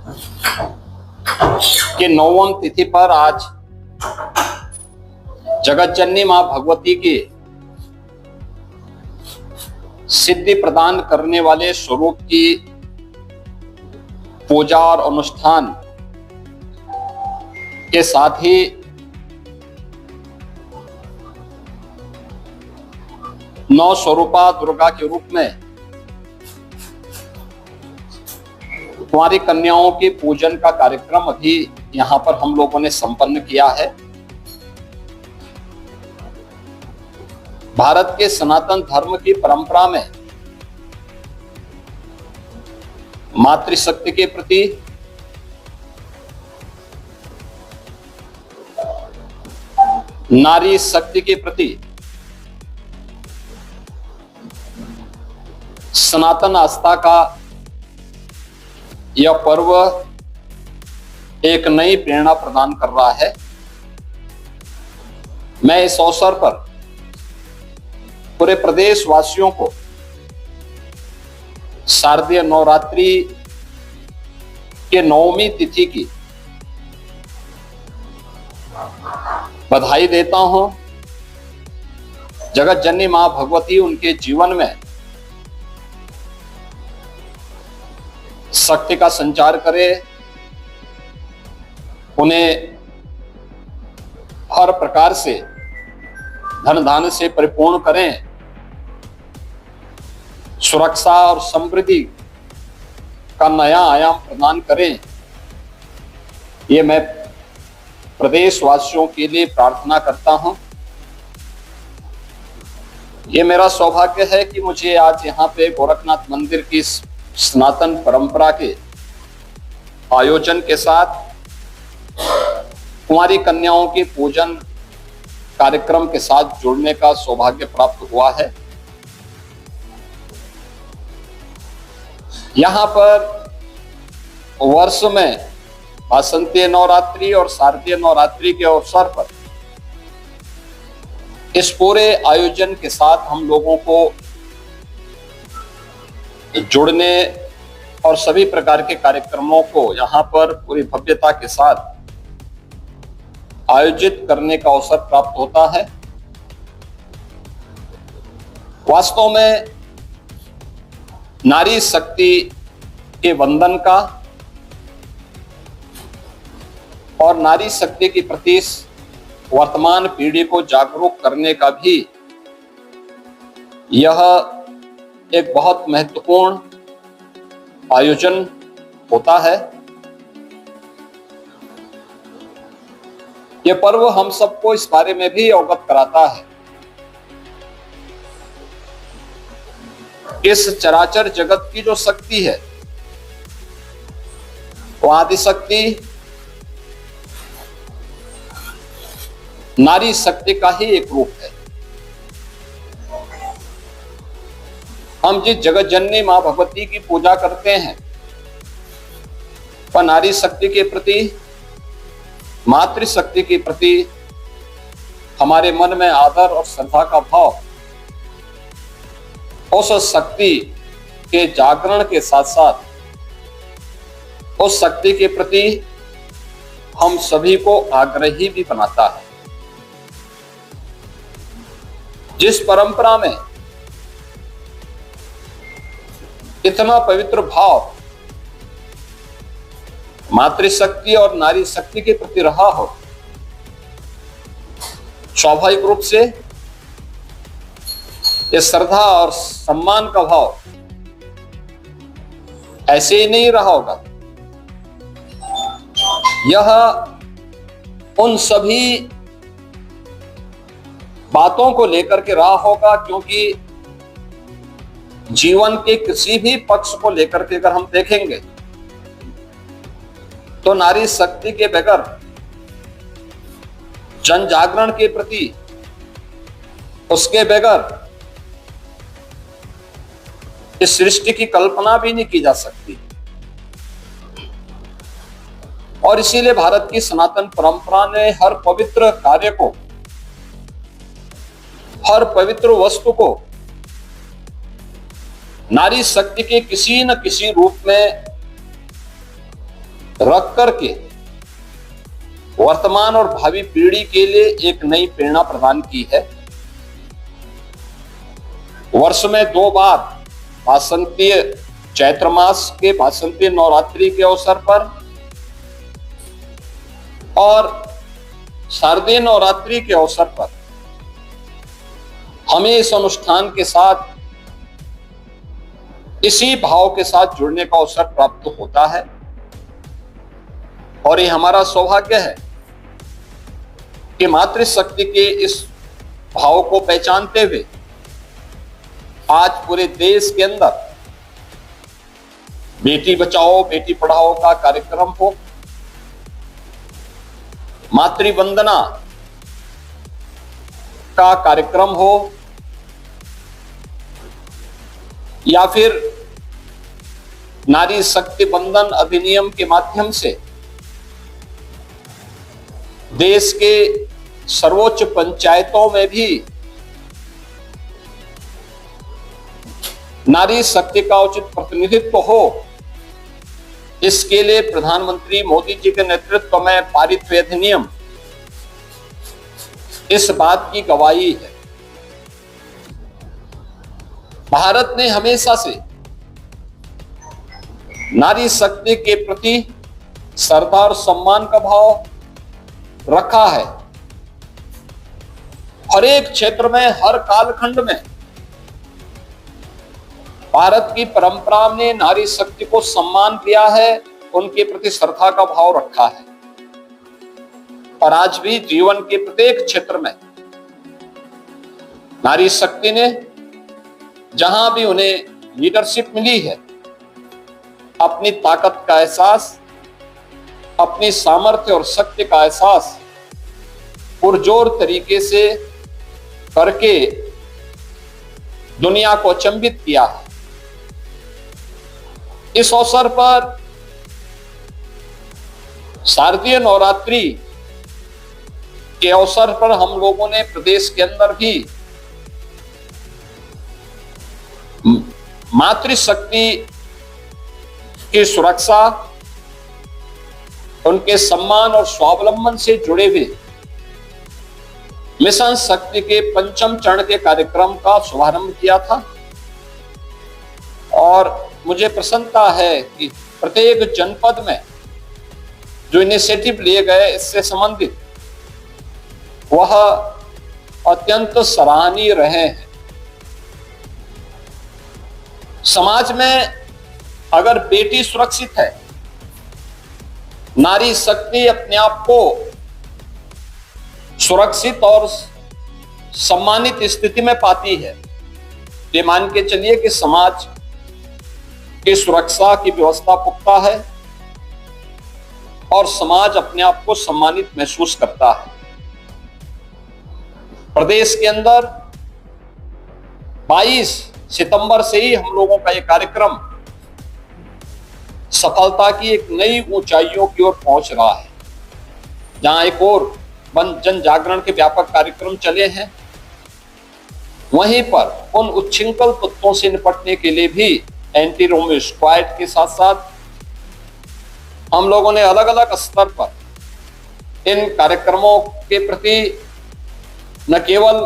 कि 9वीं तिथि पर आज जगत जननी मां भगवती की सिद्धि प्रदान करने वाले स्वरूप की पूजा और अनुष्ठान के साथ ही नौ स्वरूपा दुर्गा के रूप में कुंवारी कन्याओं के पूजन का कार्यक्रम अभी यहां पर हम लोगों ने संपन्न किया है। भारत के सनातन धर्म की परंपरा में मातृशक्ति के प्रति नारी शक्ति के प्रति सनातन आस्था का यह पर्व एक नई प्रेरणा प्रदान कर रहा है। मैं इस अवसर पर पूरे प्रदेश वासियों को शारदीय नवरात्रि के 9वीं तिथि की बधाई देता हूं। जगत जननी मां भगवती उनके जीवन में शक्ति का संचार करे, उन्हें हर प्रकार से धन धान्य से परिपूर्ण करें, सुरक्षा और समृद्धि का नया आयाम प्रदान करें। ये मैं प्रदेशवासियों के लिए प्रार्थना करता हूं। ये मेरा सौभाग्य है कि मुझे आज यहाँ पे गोरखनाथ मंदिर की सनातन परंपरा के आयोजन के साथ कुंवारी कन्याओं के पूजन कार्यक्रम के साथ जुड़ने का सौभाग्य प्राप्त हुआ है। यहाँ पर वर्ष में वासंतीय नवरात्रि और शारदीय नवरात्रि के अवसर पर इस पूरे आयोजन के साथ हम लोगों को जुड़ने और सभी प्रकार के कार्यक्रमों को यहाँ पर पूरी भव्यता के साथ आयोजित करने का अवसर प्राप्त होता है। वास्तव में नारी शक्ति के वंदन का और नारी शक्ति के प्रति वर्तमान पीढ़ी को जागरूक करने का भी यह एक बहुत महत्वपूर्ण आयोजन होता है। यह पर्व हम सबको इस बारे में भी अवगत कराता है। इस चराचर जगत की जो शक्ति है वो आदि शक्ति नारी शक्ति का ही एक रूप है। हम जिस जगत जननी मां भगवती की पूजा करते हैं वह नारी शक्ति के प्रति, मातृशक्ति के प्रति हमारे मन में आदर और श्रद्धा का भाव उस शक्ति के जागरण के साथ साथ उस शक्ति के प्रति हम सभी को आग्रही भी बनाता है। जिस परंपरा में इतना पवित्र भाव मातृशक्ति और नारी शक्ति के प्रति रहा हो, स्वाभाविक रूप से ये श्रद्धा और सम्मान का भाव ऐसे ही नहीं रहा होगा। यह उन सभी बातों को लेकर के रहा होगा, क्योंकि जीवन के किसी भी पक्ष को लेकर के अगर हम देखेंगे तो नारी शक्ति के बगैर जन जागरण के प्रति, उसके बगैर इस सृष्टि की कल्पना भी नहीं की जा सकती। और इसीलिए भारत की सनातन परंपरा ने हर पवित्र कार्य को, हर पवित्र वस्तु को नारी शक्ति के किसी न किसी रूप में रख करके वर्तमान और भावी पीढ़ी के लिए एक नई प्रेरणा प्रदान की है। वर्ष में 2 बार वासंतीय चैत्र मास के वासंतीय नवरात्रि के अवसर पर और शारदीय नवरात्रि के अवसर पर हमें इस अनुष्ठान के साथ इसी भाव के साथ जुड़ने का अवसर प्राप्त होता है। और ये हमारा सौभाग्य है कि मातृशक्ति के इस भाव को पहचानते हुए आज पूरे देश के अंदर बेटी बचाओ बेटी पढ़ाओ का कार्यक्रम हो, मातृ वंदना का कार्यक्रम हो, या फिर नारी शक्ति बंधन अधिनियम के माध्यम से देश के सर्वोच्च पंचायतों में भी नारी शक्ति का उचित प्रतिनिधित्व हो, इसके लिए प्रधानमंत्री मोदी जी के नेतृत्व में पारित हुए अधिनियम इस बात की गवाही है। भारत ने हमेशा से नारी शक्ति के प्रति श्रद्धा और सम्मान का भाव रखा है। हर एक क्षेत्र में, हर कालखंड में भारत की परंपरा ने नारी शक्ति को सम्मान दिया है, उनके प्रति श्रद्धा का भाव रखा है। और आज भी जीवन के प्रत्येक क्षेत्र में नारी शक्ति ने जहां भी उन्हें लीडरशिप मिली है, अपनी ताकत का एहसास, अपनी सामर्थ्य और शक्ति का एहसास पुरजोर तरीके से करके दुनिया को अचंभित किया है। इस अवसर पर शारदीय नवरात्रि के अवसर पर हम लोगों ने प्रदेश के अंदर भी मातृशक्ति की सुरक्षा, उनके सम्मान और स्वावलंबन से जुड़े हुए मिशन शक्ति के 5वें चरण के कार्यक्रम का शुभारंभ किया था। और मुझे प्रसन्नता है कि प्रत्येक जनपद में जो इनिशिएटिव लिए गए इससे संबंधित वह अत्यंत सराहनीय रहे हैं। समाज में अगर बेटी सुरक्षित है, नारी शक्ति अपने आप को सुरक्षित और सम्मानित स्थिति में पाती है, ये मान के चलिए कि समाज की सुरक्षा की व्यवस्था पुख्ता है और समाज अपने आप को सम्मानित महसूस करता है। प्रदेश के अंदर 22 सितंबर से ही हम लोगों का यह कार्यक्रम सफलता की एक नई ऊंचाइयों की ओर पहुंच रहा है। जहां एक और जन जागरण के व्यापक कार्यक्रम चले हैं, वहीं पर उन उच्छृंखल तत्वों से निपटने के लिए भी एंटी रोमियो स्क्वाड के साथ साथ हम लोगों ने अलग अलग स्तर पर इन कार्यक्रमों के प्रति न केवल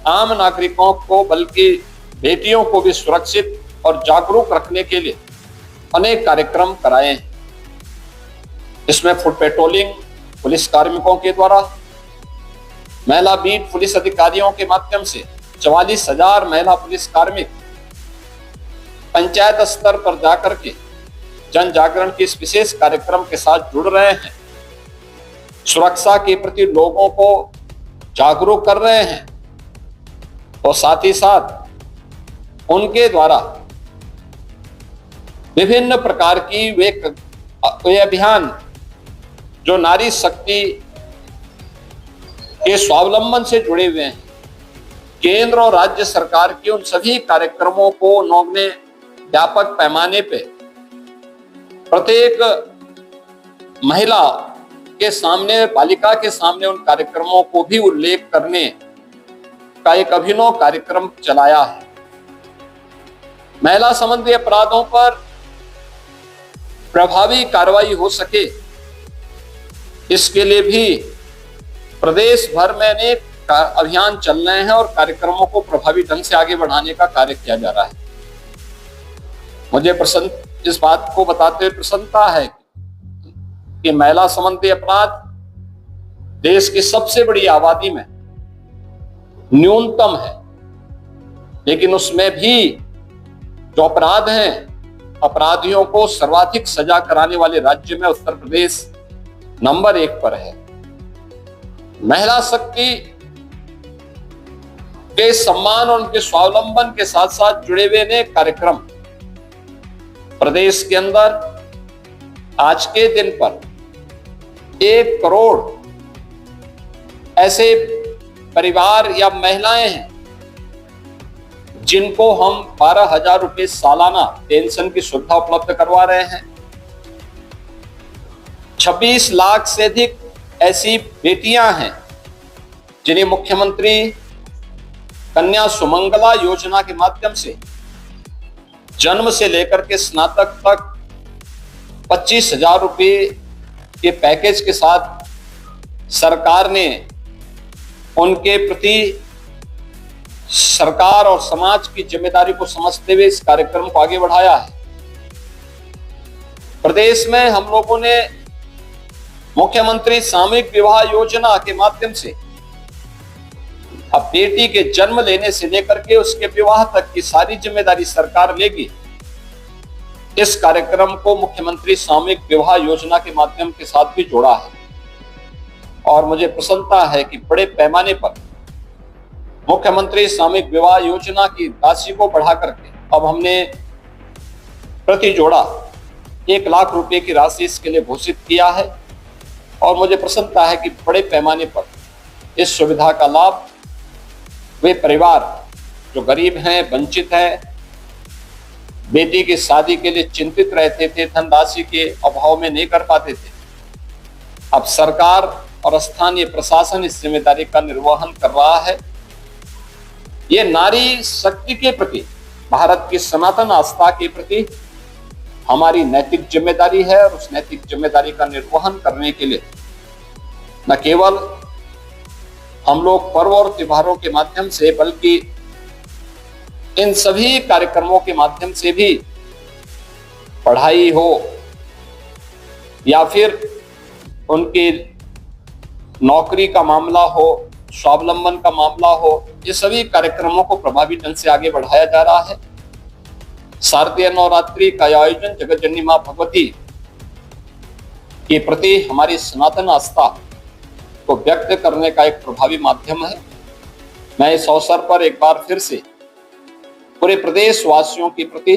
आम नागरिकों को बल्कि बेटियों को भी सुरक्षित और जागरूक रखने के लिए अनेक कार्यक्रम कराए हैं। इसमें फुट पेट्रोलिंग पुलिस कार्मिकों के द्वारा, महिला बीट पुलिस अधिकारियों के माध्यम से 44,000 महिला पुलिस कार्मिक पंचायत स्तर पर जाकर के जन जागरण के इस विशेष कार्यक्रम के साथ जुड़ रहे हैं, सुरक्षा के प्रति लोगों को जागरूक कर रहे हैं और साथ ही साथ उनके द्वारा विभिन्न प्रकार की वे अभियान जो नारी शक्ति के स्वावलंबन से जुड़े हुए हैं, केंद्र और राज्य सरकार के उन सभी कार्यक्रमों को उन्होंने व्यापक पैमाने पे प्रत्येक महिला के सामने, बालिका के सामने उन कार्यक्रमों को भी उल्लेख करने का एक अभिनव कार्यक्रम चलाया है। महिला संबंधी अपराधों पर प्रभावी कार्रवाई हो सके इसके लिए भी प्रदेश भर में अनेक अभियान चल रहे हैं और कार्यक्रमों को प्रभावी ढंग से आगे बढ़ाने का कार्य किया जा रहा है। मुझे इस बात को बताते हुए प्रसन्नता है कि महिला संबंधी अपराध देश की सबसे बड़ी आबादी में न्यूनतम है, लेकिन उसमें भी जो अपराध हैं, अपराधियों को सर्वाधिक सजा कराने वाले राज्य में उत्तर प्रदेश नंबर 1 पर है। महिला शक्ति के सम्मान और उनके स्वावलंबन के साथ साथ जुड़े हुए अनेक कार्यक्रम प्रदेश के अंदर आज के दिन पर 1 करोड़ ऐसे परिवार या महिलाएं हैं जिनको हम 12,000 रुपए सालाना पेंशन की सुविधा उपलब्ध करवा रहे हैं। 26 लाख से अधिक ऐसी बेटियां हैं जिन्हें मुख्यमंत्री कन्या सुमंगला योजना के माध्यम से जन्म से लेकर के स्नातक तक 25,000 रुपए के पैकेज के साथ सरकार ने उनके प्रति सरकार और समाज की जिम्मेदारी को समझते हुए इस कार्यक्रम को आगे बढ़ाया है। प्रदेश में हम लोगों ने मुख्यमंत्री सामूहिक विवाह योजना के माध्यम से अब बेटी के जन्म लेने से लेकर के उसके विवाह तक की सारी जिम्मेदारी सरकार लेगी। इस कार्यक्रम को मुख्यमंत्री सामूहिक विवाह योजना के माध्यम के साथ भी जोड़ा है और मुझे प्रसन्नता है कि बड़े पैमाने पर मुख्यमंत्री सामूहिक विवाह योजना की राशि को बढ़ा करके अब हमने प्रति जोड़ा 1 लाख रुपए की राशि इसके लिए घोषित किया है और मुझे प्रसन्नता है कि बड़े पैमाने पर इस सुविधा का लाभ वे परिवार जो गरीब हैं, वंचित हैं, बेटी की शादी के लिए चिंतित रहते थे, धनराशि के अभाव में नहीं कर पाते थे, अब सरकार और स्थानीय प्रशासन इस जिम्मेदारी का निर्वहन कर रहा है। ये नारी शक्ति के प्रति, भारत की सनातन आस्था के प्रति हमारी नैतिक जिम्मेदारी है और उस नैतिक जिम्मेदारी का निर्वहन करने के लिए न केवल हम लोग पर्व और त्योहारों के माध्यम से बल्कि इन सभी कार्यक्रमों के माध्यम से भी पढ़ाई हो या फिर उनकी नौकरी का मामला हो, स्वावलंबन का मामला हो, ये सभी कार्यक्रमों को प्रभावी ढंग से आगे बढ़ाया जा रहा है। शारदीय नवरात्रि का आयोजन जगत जननी मां भगवती के प्रति हमारी सनातन आस्था को व्यक्त करने का एक प्रभावी माध्यम है। मैं इस अवसर पर एक बार फिर से पूरे प्रदेश वासियों के प्रति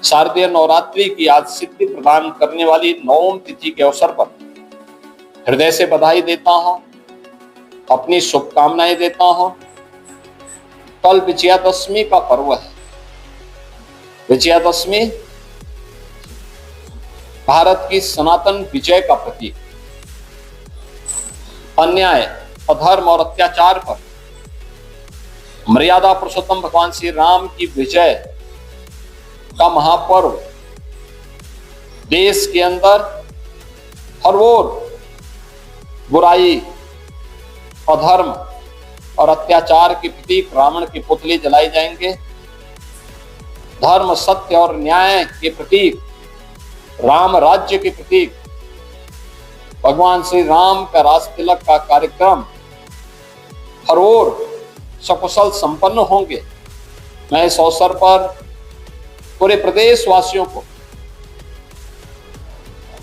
शारदीय नवरात्रि की आज सिद्धि प्रदान करने वाली 9वीं तिथि के अवसर पर हृदय से बधाई देता हूं, अपनी शुभकामनाएं देता हूं। कल विजयादशमी का पर्व है। विजयादशमी भारत की सनातन विजय का प्रतीक, अन्याय, अधर्म और अत्याचार पर मर्यादा पुरुषोत्तम भगवान श्री राम की विजय का महापर्व देश के अंदर हर ओर बुराई, अधर्म और अत्याचार के प्रतीक रावण के पुतले जलाए जाएंगे। धर्म, सत्य और न्याय के प्रतीक, राम राज्य के प्रतीक भगवान श्री राम का राज तिलक का कार्यक्रम हर ओर सकुशल संपन्न होंगे। मैं इस अवसर पर पूरे प्रदेश वासियों को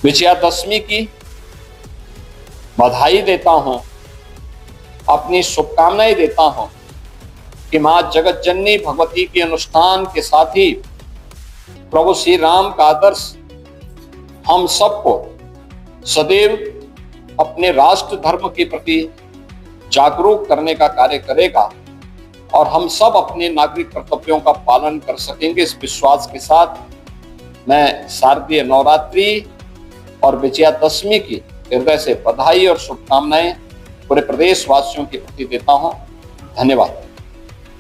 विजयादशमी की बधाई देता हूं, अपनी शुभकामनाएं देता हूं कि मां जगत जननी भगवती के अनुष्ठान के साथ ही प्रभु श्री राम का आदर्श हम सबको सदैव अपने राष्ट्र धर्म के प्रति जागरूक करने का कार्य करेगा और हम सब अपने नागरिक कर्तव्यों का पालन कर सकेंगे। इस विश्वास के साथ मैं शारदीय नवरात्रि और विजयादशमी की हृदय से बधाई और शुभकामनाएं पूरे प्रदेश वासियों के प्रति देता हूं। धन्यवाद।